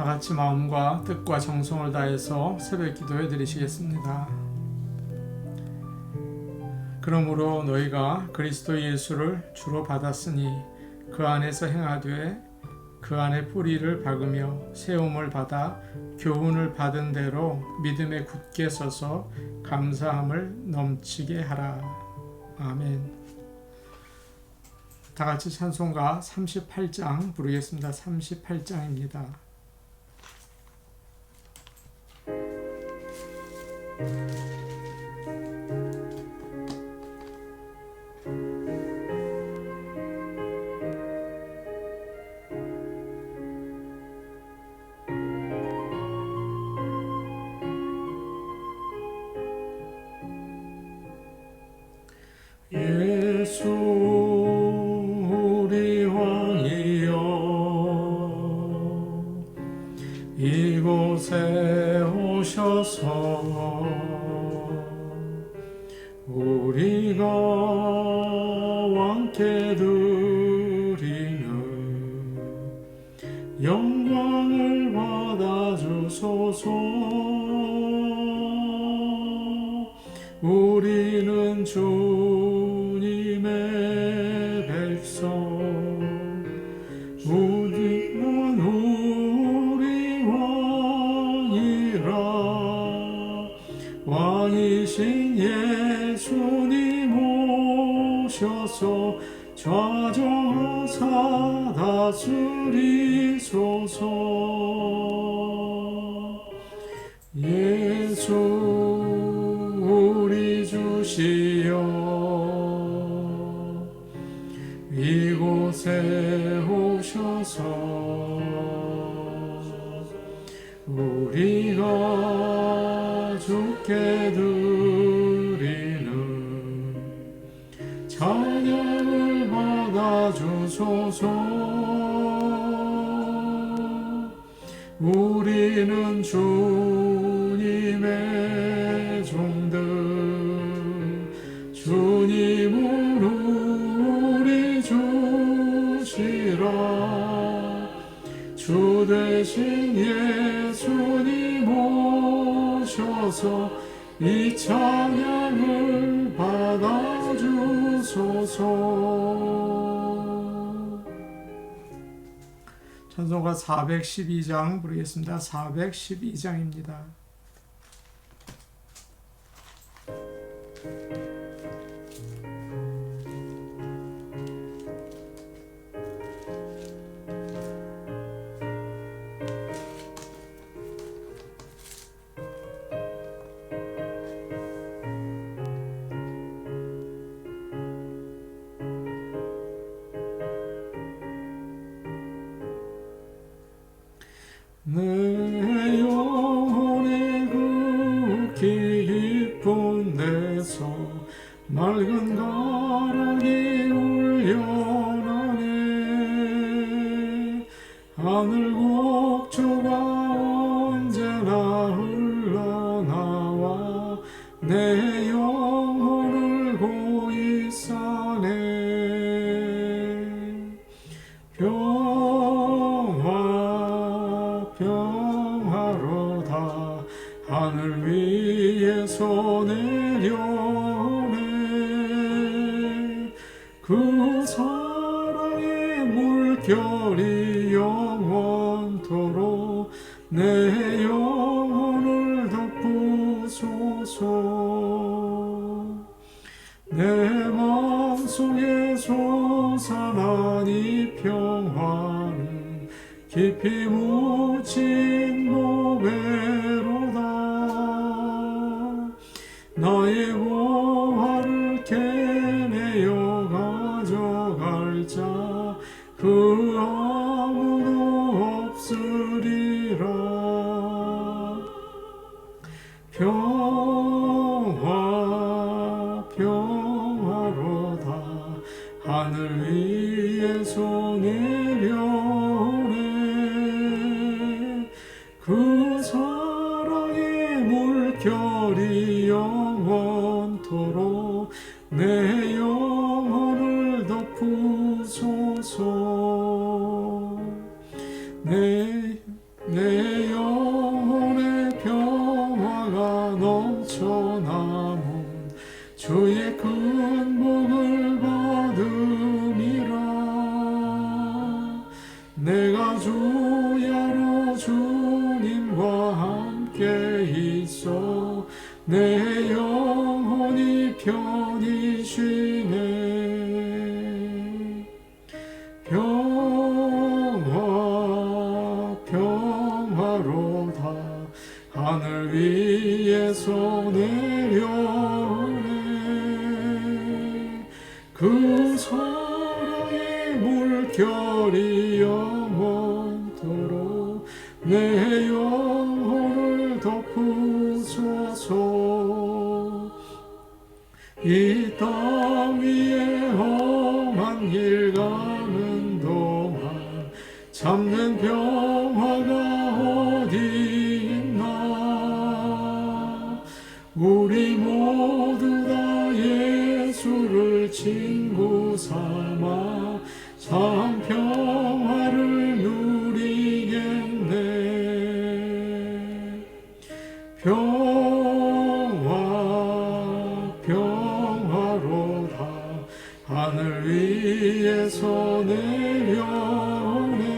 다 같이 마음과 뜻과 정성을 다해서 새벽 기도해 드리시겠습니다. 그러므로 너희가 그리스도 예수를 주로 받았으니 그 안에서 행하되 그 안에 뿌리를 박으며 세움을 받아 교훈을 받은 대로 믿음에 굳게 서서 감사함을 넘치게 하라. 아멘. 다 같이 찬송가 38장 부르겠습니다. 38장입니다. 예수 우리 왕이여 이곳에 오셔서 우리가 왕께 드리는 영광을 받아주소서. 우리는 주님의 백성, 우리는 우리 왕이라. 왕이신 예수님 오셔서 좌정하사 다스리소서. 예수 우리 주시여 이곳에 오셔서 우리가 주께 드리는 찬양을 받아주소서. 우리는 주님의 종들, 주님은 우리 주시라. 주 대신 예수님 오셔서 이 찬양을 받아주소서. 찬송가 412장 부르겠습니다. 412장입니다. 내 영혼의 그 깊은 데서 맑은 가락이 울려나네. 하늘 곡조가 언제나 흘러나와 내 영혼을 고이 싸네. 평화로다 하늘 위에서 내려오네. 그 사랑의 물결이 영원토록 내 영혼을 덮으소서. 내 마음속에 솟아난 이 평화는 깊이 묻힌 노래로다. 나의 보화를 캐내어 가져갈 자 그 아무도 없으리라. 평화로다 하늘 위에서 내려오네. 그 사랑의 물결이 영원토록 내 영혼을 덮으소서. 내 내가 주야로 주님과 함께 있어 내 영혼이 편히 쉬네. 평화 평화로다 하늘 위에서 내려오네. 그 사랑의 물결이 영원토록 내 영혼을 덮으소서. 이 땅 위에 험한 길 가는 동안 참는 평화가 어디 있나. 우리 모두 다 예수를 친구 삼아 참 평화를 누리겠네. 평화로다 하늘 위에서 내려오네.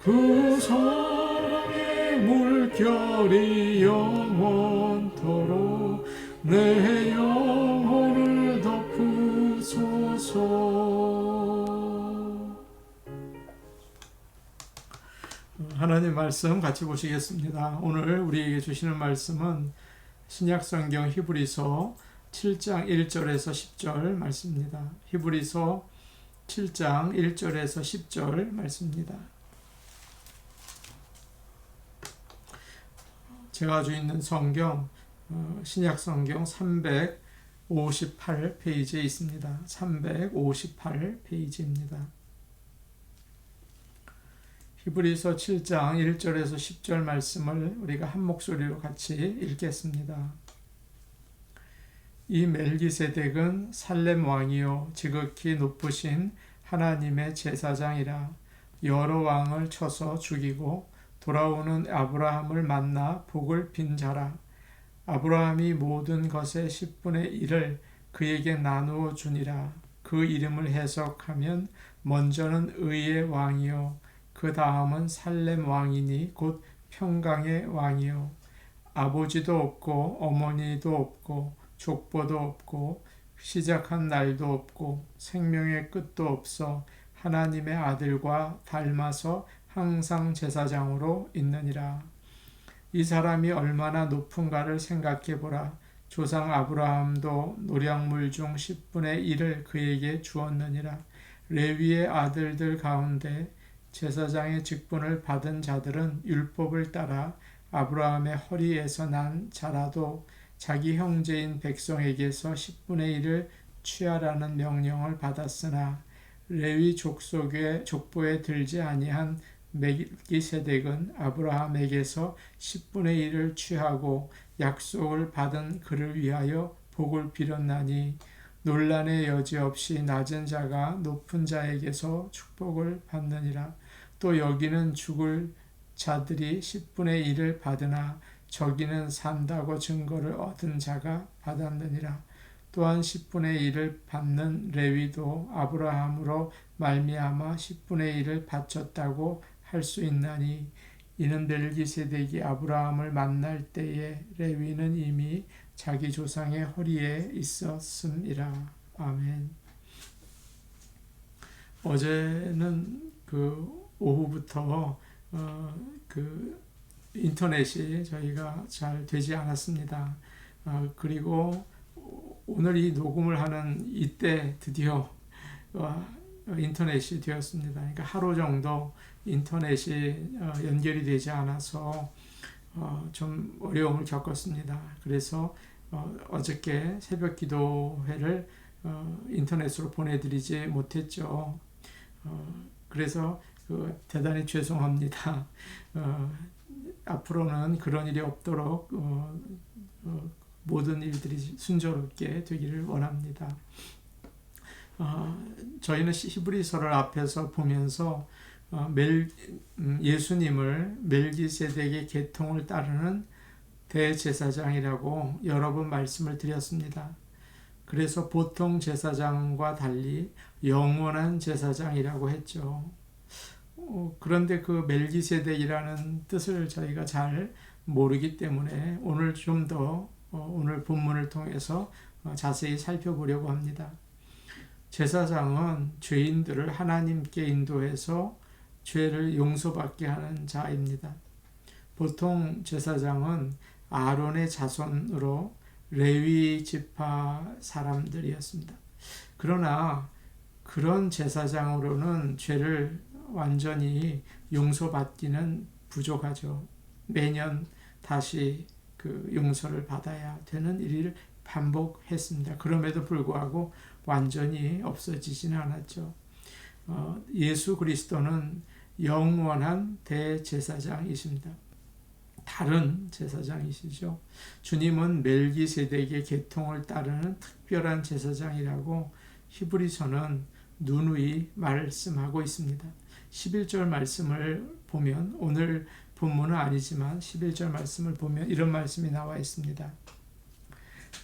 그 사랑의 물결이 영원토록 내 영혼을 덮으소서. 하나님 말씀 같이 보시겠습니다. 오늘 우리에게 주시는 말씀은 신약성경 히브리서 7장 1절에서 10절 말씀입니다. 히브리서 7장 1절에서 10절 말씀입니다. 제가 가지고 있는 성경 신약성경 358페이지에 있습니다. 358페이지입니다. 히브리서 7장 1절에서 10절 말씀을 우리가 한 목소리로 같이 읽겠습니다. 이 멜기세덱은 살렘 왕이요 지극히 높으신 하나님의 제사장이라. 여러 왕을 쳐서 죽이고 돌아오는 아브라함을 만나 복을 빈 자라. 아브라함이 모든 것의 10분의 1을 그에게 나누어 주니라. 그 이름을 해석하면 먼저는 의의 왕이요 그 다음은 살렘 왕이니 곧 평강의 왕이요. 아버지도 없고 어머니도 없고 족보도 없고 시작한 날도 없고 생명의 끝도 없어 하나님의 아들과 닮아서 항상 제사장으로 있느니라. 이 사람이 얼마나 높은가를 생각해 보라. 조상 아브라함도 노량물 중 10분의 1을 그에게 주었느니라. 레위의 아들들 가운데 제사장의 직분을 받은 자들은 율법을 따라 아브라함의 허리에서 난 자라도 자기 형제인 백성에게서 10분의 1을 취하라는 명령을 받았으나 레위 족보에 들지 아니한 멜기세덱은 아브라함에게서 10분의 1을 취하고 약속을 받은 그를 위하여 복을 빌었나니 논란의 여지 없이 낮은 자가 높은 자에게서 축복을 받느니라. 또 여기는 죽을 자들이 10분의 1을 받으나 저기는 산다고 증거를 얻은 자가 받았느니라. 또한 10분의 1을 받는 레위도 아브라함으로 말미암아 10분의 1을 바쳤다고 할 수 있나니 이는 멜기세덱이 아브라함을 만날 때에 레위는 이미 자기 조상의 허리에 있었음이라. 아멘. 어제는 그 오후부터 인터넷이 저희가 잘 되지 않았습니다. 그리고 오늘 이 녹음을 하는 이때 드디어 인터넷이 되었습니다. 그러니까 하루 정도 인터넷이 연결이 되지 않아서 좀 어려움을 겪었습니다. 그래서 어저께 새벽 기도회를 인터넷으로 보내드리지 못했죠. 그래서 대단히 죄송합니다. 앞으로는 그런 일이 없도록 모든 일들이 순조롭게 되기를 원합니다. 저희는 히브리서를 앞에서 보면서 예수님을 멜기세덱의 계통을 따르는 대제사장이라고 여러 번 말씀을 드렸습니다. 그래서 보통 제사장과 달리 영원한 제사장이라고 했죠. 그런데 그 멜기세덱이라는 뜻을 저희가 잘 모르기 때문에 오늘 좀 더 오늘 본문을 통해서 자세히 살펴보려고 합니다. 제사장은 죄인들을 하나님께 인도해서 죄를 용서받게 하는 자입니다. 보통 제사장은 아론의 자손으로 레위 지파 사람들이었습니다. 그러나 그런 제사장으로는 죄를 완전히 용서받기는 부족하죠. 매년 다시 그 용서를 받아야 되는 일을 반복했습니다. 그럼에도 불구하고 완전히 없어지지는 않았죠. 예수 그리스도는 영원한 대제사장이십니다. 다른 제사장이시죠. 주님은 멜기세덱의 계통을 따르는 특별한 제사장이라고 히브리서는 누누이 말씀하고 있습니다. 11절 말씀을 보면, 오늘 본문은 아니지만 11절 말씀을 보면 이런 말씀이 나와 있습니다.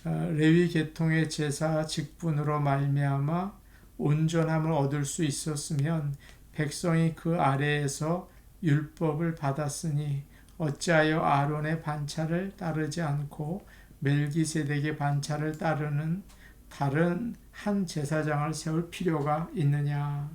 레위 계통의 제사 직분으로 말미암아 온전함을 얻을 수 있었으면 백성이 그 아래에서 율법을 받았으니 어찌하여 아론의 반차를 따르지 않고 멜기세덱의 반차를 따르는 다른 한 제사장을 세울 필요가 있느냐.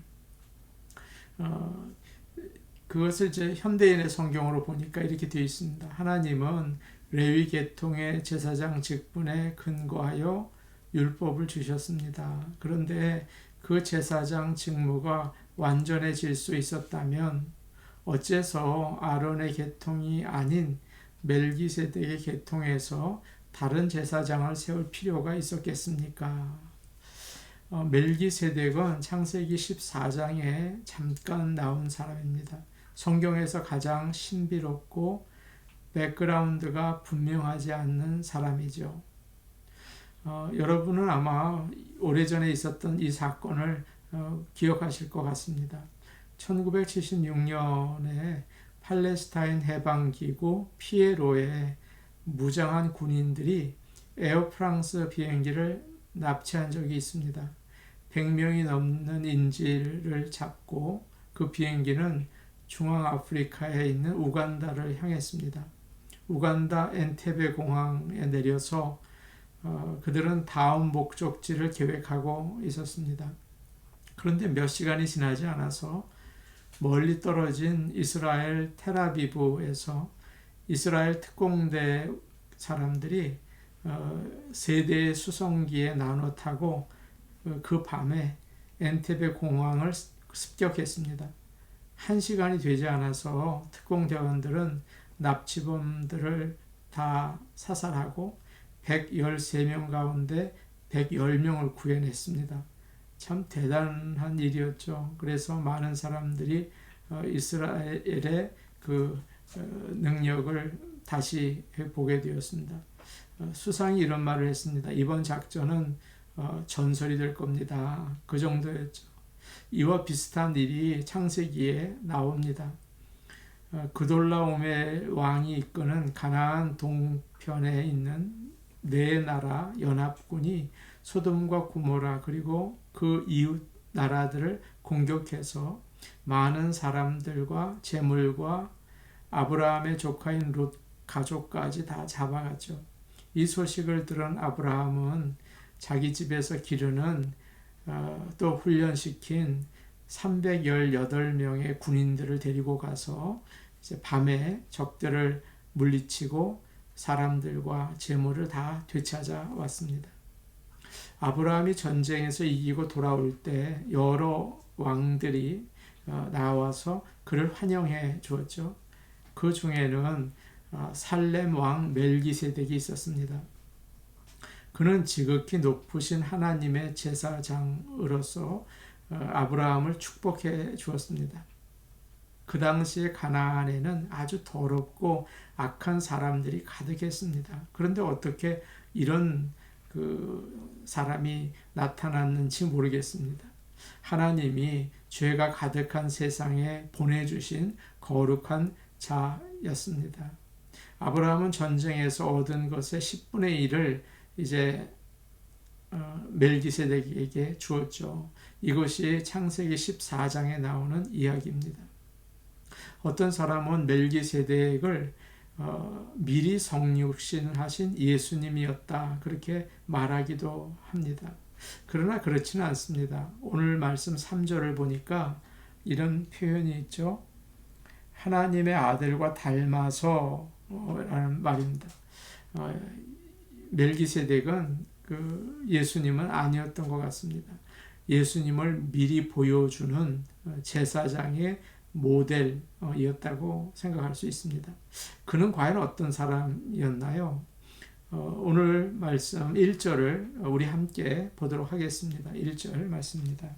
그것을 이제 현대인의 성경으로 보니까 이렇게 되어 있습니다. 하나님은 레위 계통의 제사장 직분에 근거하여 율법을 주셨습니다. 그런데 그 제사장 직무가 완전해질 수 있었다면 어째서 아론의 계통이 아닌 멜기세덱의 계통에서 다른 제사장을 세울 필요가 있었겠습니까? 멜기세덱은 창세기 14장에 잠깐 나온 사람입니다. 성경에서 가장 신비롭고 백그라운드가 분명하지 않는 사람이죠. 여러분은 아마 오래전에 있었던 이 사건을 기억하실 것 같습니다. 1976년에 팔레스타인 해방기구 피에로에 무장한 군인들이 에어프랑스 비행기를 납치한 적이 있습니다. 100명이 넘는 인질을 잡고 그 비행기는 중앙아프리카에 있는 우간다를 향했습니다. 우간다 엔테베 공항에 내려서 그들은 다음 목적지를 계획하고 있었습니다. 그런데 몇 시간이 지나지 않아서 멀리 떨어진 이스라엘 텔아비브에서 이스라엘 특공대 사람들이 세 대의 수송기에 나눠 타고 그 밤에 엔테베 공항을 습격했습니다. 1시간이 되지 않아서 특공대원들은 납치범들을 다 사살하고 113명 가운데 110명을 구해냈습니다. 참 대단한 일이었죠. 그래서 많은 사람들이 이스라엘의 그 능력을 다시 보게 되었습니다. 수상이 이런 말을 했습니다. 이번 작전은 전설이 될 겁니다. 그 정도였죠. 이와 비슷한 일이 창세기에 나옵니다. 그돌라오멜 왕이 이끄는 가나안 동편에 있는 네 나라 연합군이 소돔과 고모라 그리고 그 이웃 나라들을 공격해서 많은 사람들과 재물과 아브라함의 조카인 롯 가족까지 다 잡아갔죠. 이 소식을 들은 아브라함은 자기 집에서 기르는 또 훈련시킨 318명의 군인들을 데리고 가서 이제 밤에 적들을 물리치고 사람들과 재물을 다 되찾아 왔습니다. 아브라함이 전쟁에서 이기고 돌아올 때 여러 왕들이 나와서 그를 환영해 주었죠. 그 중에는 살렘 왕 멜기세덱이 있었습니다. 그는 지극히 높으신 하나님의 제사장으로서 아브라함을 축복해 주었습니다. 그 당시에 가나안에는 아주 더럽고 악한 사람들이 가득했습니다. 그런데 어떻게 이런 그 사람이 나타났는지 모르겠습니다. 하나님이 죄가 가득한 세상에 보내주신 거룩한 자였습니다. 아브라함은 전쟁에서 얻은 것의 10분의 1을 이제 멜기세덱에게 주었죠. 이것이 창세기 14장에 나오는 이야기입니다. 어떤 사람은 멜기세덱을 미리 성육신을 하신 예수님이었다 그렇게 말하기도 합니다. 그러나 그렇지는 않습니다. 오늘 말씀 3절을 보니까 이런 표현이 있죠. 하나님의 아들과 닮아서 라는 말입니다. 멜기세덱은 예수님은 아니었던 것 같습니다. 예수님을 미리 보여주는 제사장의 모델이었다고 생각할 수 있습니다. 그는 과연 어떤 사람이었나요? 오늘 말씀 1절을 우리 함께 보도록 하겠습니다. 1절 말씀입니다.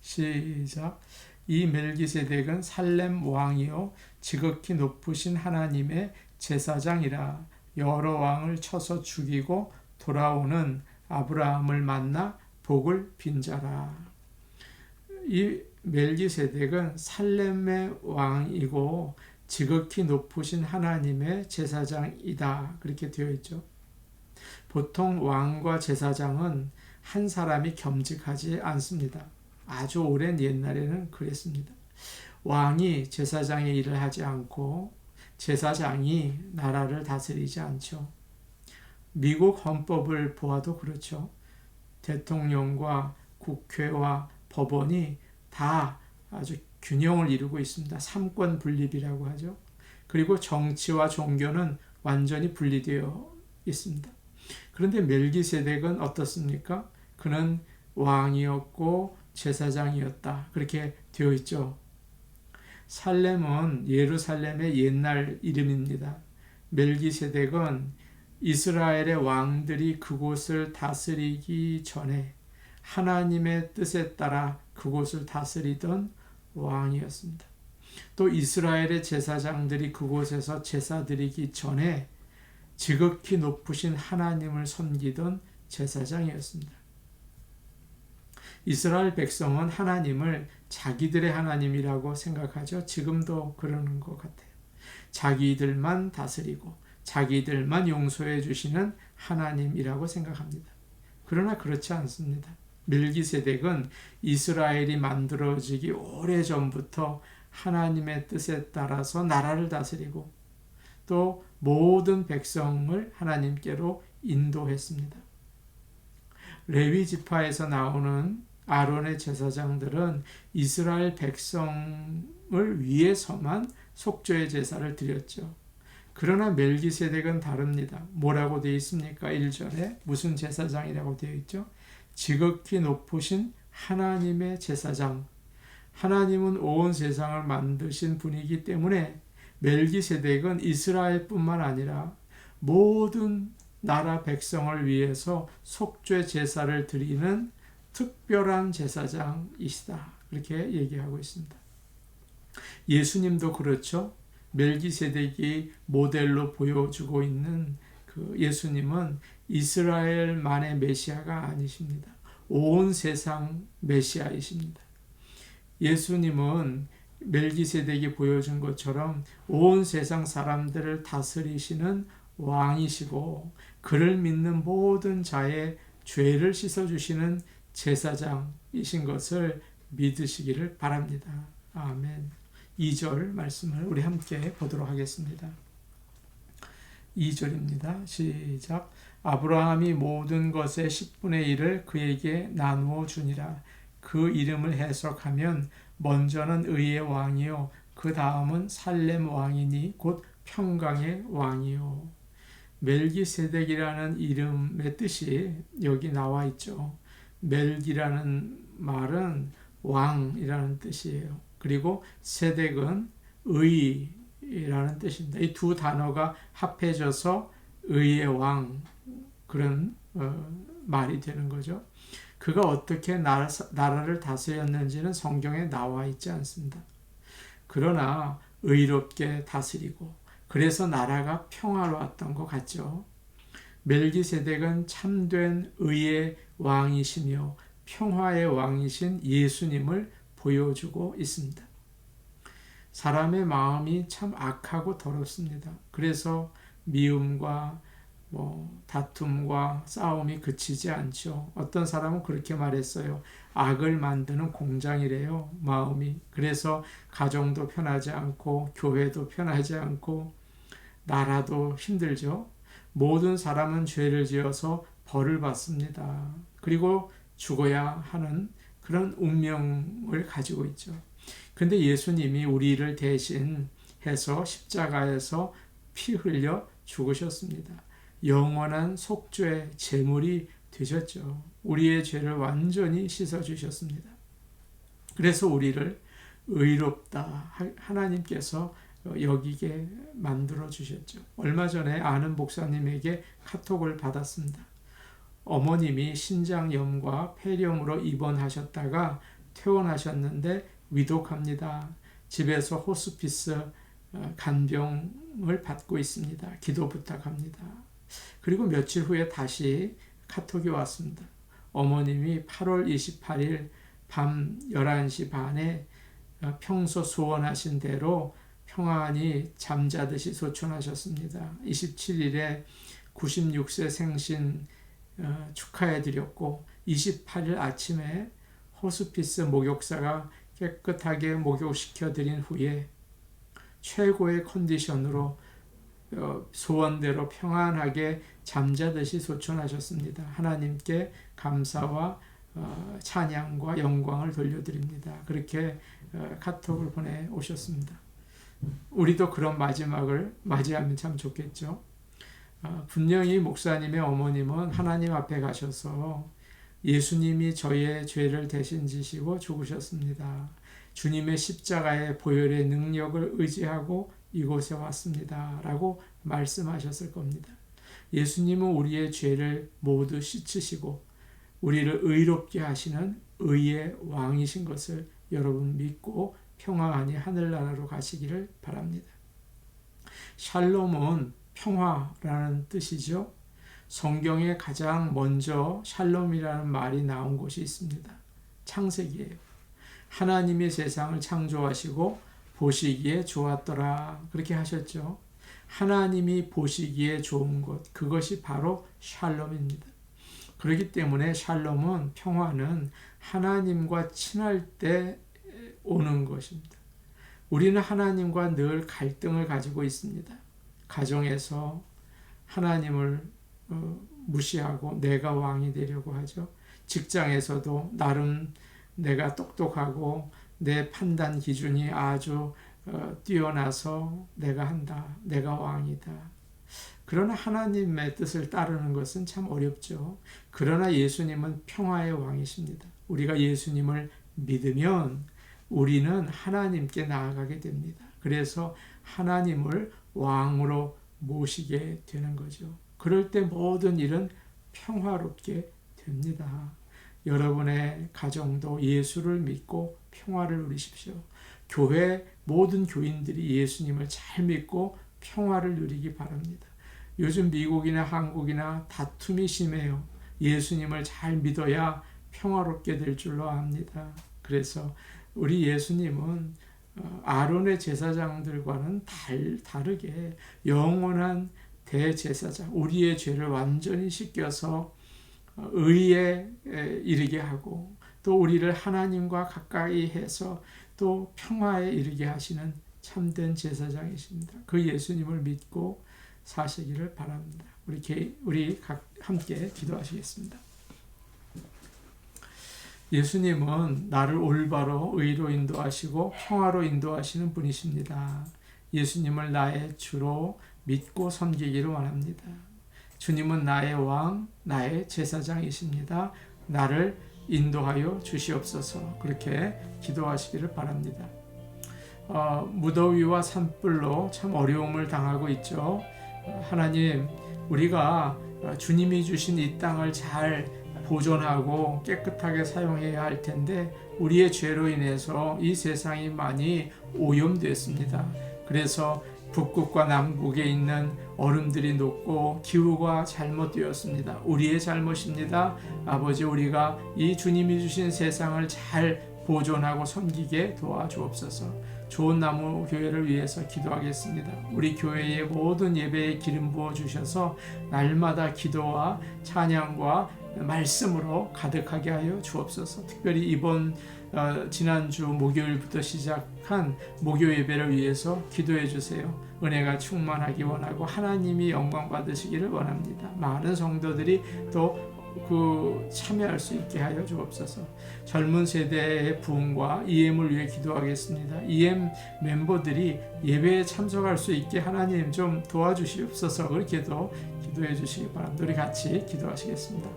시작. 이 멜기세덱은 살렘 왕이요 지극히 높으신 하나님의 제사장이라. 여러 왕을 쳐서 죽이고 돌아오는 아브라함을 만나 복을 빈 자라. 이 멜기세덱은 살렘의 왕이고 지극히 높으신 하나님의 제사장이다 그렇게 되어 있죠. 보통 왕과 제사장은 한 사람이 겸직하지 않습니다. 아주 오랜 옛날에는 그랬습니다. 왕이 제사장의 일을 하지 않고 제사장이 나라를 다스리지 않죠. 미국 헌법을 보아도 그렇죠. 대통령과 국회와 법원이 다 아주 균형을 이루고 있습니다. 삼권 분립이라고 하죠. 그리고 정치와 종교는 완전히 분리되어 있습니다. 그런데 멜기세덱은 어떻습니까? 그는 왕이었고 제사장이었다. 그렇게 되어 있죠. 살렘은 예루살렘의 옛날 이름입니다. 멜기세덱은 이스라엘의 왕들이 그곳을 다스리기 전에 하나님의 뜻에 따라 그곳을 다스리던 왕이었습니다. 또 이스라엘의 제사장들이 그곳에서 제사 드리기 전에 지극히 높으신 하나님을 섬기던 제사장이었습니다. 이스라엘 백성은 하나님을 자기들의 하나님이라고 생각하죠. 지금도 그러는 것 같아요. 자기들만 다스리고 자기들만 용서해 주시는 하나님이라고 생각합니다. 그러나 그렇지 않습니다. 멜기세덱은 이스라엘이 만들어지기 오래전부터 하나님의 뜻에 따라서 나라를 다스리고 또 모든 백성을 하나님께로 인도했습니다. 레위 지파에서 나오는 아론의 제사장들은 이스라엘 백성을 위해서만 속죄의 제사를 드렸죠. 그러나 멜기세덱은 다릅니다. 뭐라고 되어 있습니까? 1절에 무슨 제사장이라고 되어 있죠? 지극히 높으신 하나님의 제사장. 하나님은 온 세상을 만드신 분이기 때문에 멜기세덱은 이스라엘뿐만 아니라 모든 나라 백성을 위해서 속죄 제사를 드리는 특별한 제사장이시다. 이렇게 얘기하고 있습니다. 예수님도 그렇죠. 멜기세덱이 모델로 보여주고 있는 그 예수님은 이스라엘만의 메시아가 아니십니다. 온 세상 메시아이십니다. 예수님은 멜기세덱이 보여준 것처럼 온 세상 사람들을 다스리시는 왕이시고 그를 믿는 모든 자의 죄를 씻어주시는 제사장이신 것을 믿으시기를 바랍니다. 아멘. 2절 말씀을 우리 함께 보도록 하겠습니다. 2절입니다. 시작. 아브라함이 모든 것의 10분의 1을 그에게 나누어 주니라. 그 이름을 해석하면 먼저는 의의 왕이요 그 다음은 살렘 왕이니 곧 평강의 왕이요. 멜기세덱이라는 이름의 뜻이 여기 나와 있죠. 멜기라는 말은 왕이라는 뜻이에요. 그리고 세덱은 의라는 뜻입니다. 이 두 단어가 합해져서 의의 왕 그런 말이 되는 거죠. 그가 어떻게 나라를 다스렸는지는 성경에 나와 있지 않습니다. 그러나 의롭게 다스리고 그래서 나라가 평화로웠던 것 같죠. 멜기세덱은 참된 의의 왕이시며 평화의 왕이신 예수님을 보여주고 있습니다. 사람의 마음이 참 악하고 더럽습니다. 그래서 미움과 다툼과 싸움이 그치지 않죠. 어떤 사람은 그렇게 말했어요. 악을 만드는 공장이래요, 마음이. 그래서 가정도 편하지 않고 교회도 편하지 않고 나라도 힘들죠. 모든 사람은 죄를 지어서 벌을 받습니다. 그리고 죽어야 하는 그런 운명을 가지고 있죠. 근데 예수님이 우리를 대신해서 십자가에서 피 흘려 죽으셨습니다. 영원한 속죄 제물이 되셨죠. 우리의 죄를 완전히 씻어주셨습니다. 그래서 우리를 의롭다 하나님께서 여기게 만들어 주셨죠. 얼마 전에 아는 목사님에게 카톡을 받았습니다. 어머님이 신장염과 폐렴으로 입원하셨다가 퇴원하셨는데 위독합니다. 집에서 호스피스 간병을 받고 있습니다. 기도 부탁합니다. 그리고 며칠 후에 다시 카톡이 왔습니다. 어머님이 8월 28일 밤 11시 반에 평소 소원하신 대로 평안히 잠자듯이 소천하셨습니다. 27일에 96세 생신 축하해드렸고 28일 아침에 호스피스 목욕사가 깨끗하게 목욕시켜드린 후에 최고의 컨디션으로 소원대로 평안하게 잠자듯이 소천하셨습니다. 하나님께 감사와 찬양과 영광을 돌려드립니다. 그렇게 카톡을 보내오셨습니다. 우리도 그런 마지막을 맞이하면 참 좋겠죠. 분명히 목사님의 어머님은 하나님 앞에 가셔서 예수님이 저의 죄를 대신 지시고 죽으셨습니다. 주님의 십자가의 보혈의 능력을 의지하고 이곳에 왔습니다. 라고 말씀하셨을 겁니다. 예수님은 우리의 죄를 모두 씻으시고 우리를 의롭게 하시는 의의 왕이신 것을 여러분 믿고 평안히 하늘나라로 가시기를 바랍니다. 샬롬은 평화라는 뜻이죠. 성경에 가장 먼저 샬롬이라는 말이 나온 곳이 있습니다. 창세기예요. 하나님이 세상을 창조하시고 보시기에 좋았더라 그렇게 하셨죠. 하나님이 보시기에 좋은 것, 그것이 바로 샬롬입니다. 그렇기 때문에 샬롬은, 평화는 하나님과 친할 때 오는 것입니다. 우리는 하나님과 늘 갈등을 가지고 있습니다. 가정에서 하나님을 무시하고 내가 왕이 되려고 하죠. 직장에서도 나름 내가 똑똑하고 내 판단 기준이 아주 뛰어나서 내가 한다, 내가 왕이다. 그러나 하나님의 뜻을 따르는 것은 참 어렵죠. 그러나 예수님은 평화의 왕이십니다. 우리가 예수님을 믿으면 우리는 하나님께 나아가게 됩니다. 그래서 하나님을 왕으로 모시게 되는 거죠. 그럴 때 모든 일은 평화롭게 됩니다. 여러분의 가정도 예수를 믿고 평화를 누리십시오. 교회 모든 교인들이 예수님을 잘 믿고 평화를 누리기 바랍니다. 요즘 미국이나 한국이나 다툼이 심해요. 예수님을 잘 믿어야 평화롭게 될 줄로 압니다. 그래서 우리 예수님은 아론의 제사장들과는 다르게 영원한 대제사장, 우리의 죄를 완전히 씻겨서 의에 이르게 하고 또 우리를 하나님과 가까이 해서 또 평화에 이르게 하시는 참된 제사장이십니다. 그 예수님을 믿고 사시기를 바랍니다. 우리 함께 기도하시겠습니다. 예수님은 나를 올바로 의로 인도하시고 평화로 인도하시는 분이십니다. 예수님을 나의 주로 믿고 섬기기를 원합니다. 주님은 나의 왕, 나의 제사장이십니다. 나를 인도하여 주시옵소서. 그렇게 기도하시기를 바랍니다. 무더위와 산불로 참 어려움을 당하고 있죠. 하나님, 우리가 주님이 주신 이 땅을 잘 보존하고 깨끗하게 사용해야 할 텐데 우리의 죄로 인해서 이 세상이 많이 오염됐습니다. 그래서 북극과 남극에 있는 얼음들이 녹고 기후가 잘못되었습니다. 우리의 잘못입니다. 아버지, 우리가 이 주님이 주신 세상을 잘 보존하고 섬기게 도와주옵소서. 좋은 나무 교회를 위해서 기도하겠습니다. 우리 교회의 모든 예배에 기름 부어 주셔서 날마다 기도와 찬양과 말씀으로 가득하게 하여 주옵소서. 특별히 이번 지난주 목요일부터 시작한 목요 예배를 위해서 기도해 주세요. 은혜가 충만하기 원하고 하나님이 영광 받으시기를 원합니다. 많은 성도들이 또 참여할 수 있게 하여 주옵소서. 젊은 세대의 부흥과 EM을 위해 기도하겠습니다. EM 멤버들이 예배에 참석할 수 있게 하나님 좀 도와주시옵소서. 그렇게도 기도해 주시기 바랍니다. 우리 같이 기도하시겠습니다.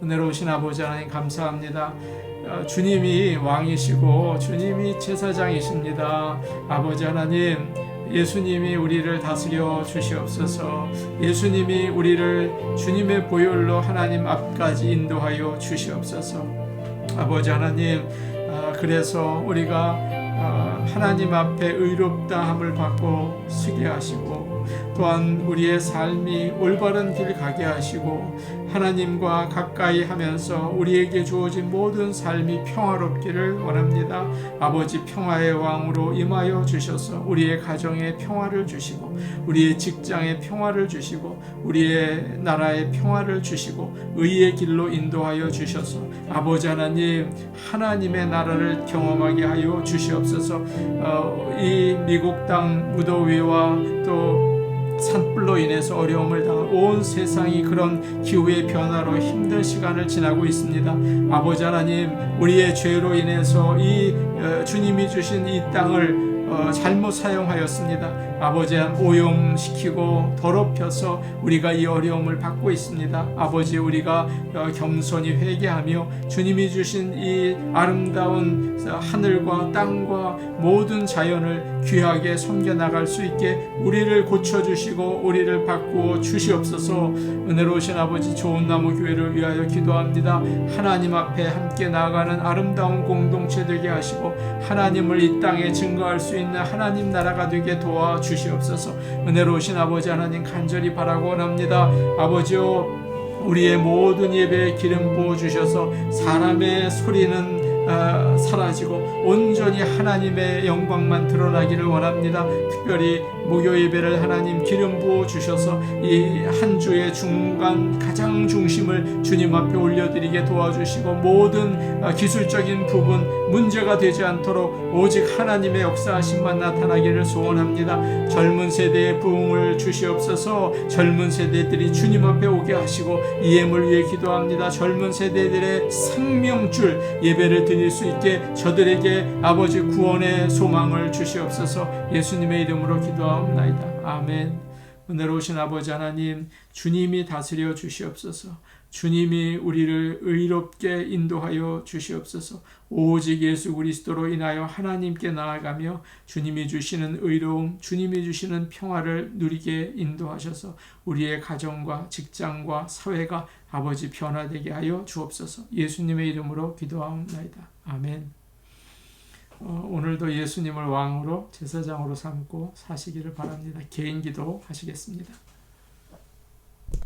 은혜로우신 아버지 하나님 감사합니다. 주님이 왕이시고 주님이 제사장이십니다. 아버지 하나님, 예수님이 우리를 다스려 주시옵소서. 예수님이 우리를 주님의 보혈로 하나님 앞까지 인도하여 주시옵소서. 아버지 하나님, 그래서 우리가 하나님 앞에 의롭다함을 받고 서게 하시고, 또한 우리의 삶이 올바른 길 가게 하시고, 하나님과 가까이 하면서 우리에게 주어진 모든 삶이 평화롭기를 원합니다. 아버지, 평화의 왕으로 임하여 주셔서 우리의 가정에 평화를 주시고, 우리의 직장에 평화를 주시고, 우리의 나라에 평화를 주시고, 의의 길로 인도하여 주셔서 아버지 하나님, 하나님의 나라를 경험하게 하여 주시옵소서. 이 미국 땅 무더위와 또 산불로 인해서 어려움을 당한 온 세상이 그런 기후의 변화로 힘든 시간을 지나고 있습니다. 아버지 하나님, 우리의 죄로 인해서 이 주님이 주신 이 땅을 잘못 사용하였습니다. 아버지, 오염시키고 더럽혀서 우리가 이 어려움을 받고 있습니다. 아버지, 우리가 겸손히 회개하며 주님이 주신 이 아름다운 하늘과 땅과 모든 자연을 귀하게 섬겨나갈 수 있게 우리를 고쳐주시고 우리를 바꾸어 주시옵소서. 은혜로우신 아버지, 좋은 나무 교회를 위하여 기도합니다. 하나님 앞에 함께 나아가는 아름다운 공동체 되게 하시고, 하나님을 이 땅에 증거할 수 있는 하나님 나라가 되게 도와주시옵소서. 은혜로우신 아버지 하나님, 간절히 바라고 원합니다. 아버지요, 우리의 모든 예배에 기름 부어주셔서 사람의 소리는 사라지고 온전히 하나님의 영광만 드러나기를 원합니다. 특별히 목요 예배를 하나님 기름 부어 주셔서 이 한 주의 중간 가장 중심을 주님 앞에 올려드리게 도와주시고, 모든 기술적인 부분 문제가 되지 않도록 오직 하나님의 역사하심만 나타나기를 소원합니다. 젊은 세대의 부흥을 주시옵소서. 젊은 세대들이 주님 앞에 오게 하시고 EM을 위해 기도합니다. 젊은 세대들의 생명줄 예배를 드릴 수 있게 저들에게 아버지 구원의 소망을 주시옵소서. 예수님의 이름으로 기도하옵나이다. 아멘. 은혜로우신 아버지 하나님, 주님이 다스려 주시옵소서. 주님이 우리를 의롭게 인도하여 주시옵소서. 오직 예수 그리스도로 인하여 하나님께 나아가며 주님이 주시는 의로움, 주님이 주시는 평화를 누리게 인도하셔서 우리의 가정과 직장과 사회가 아버지 변화되게 하여 주옵소서. 예수님의 이름으로 기도하옵나이다. 아멘. 오늘도 예수님을 왕으로 제사장으로 삼고 사시기를 바랍니다. 개인 기도 하시겠습니다.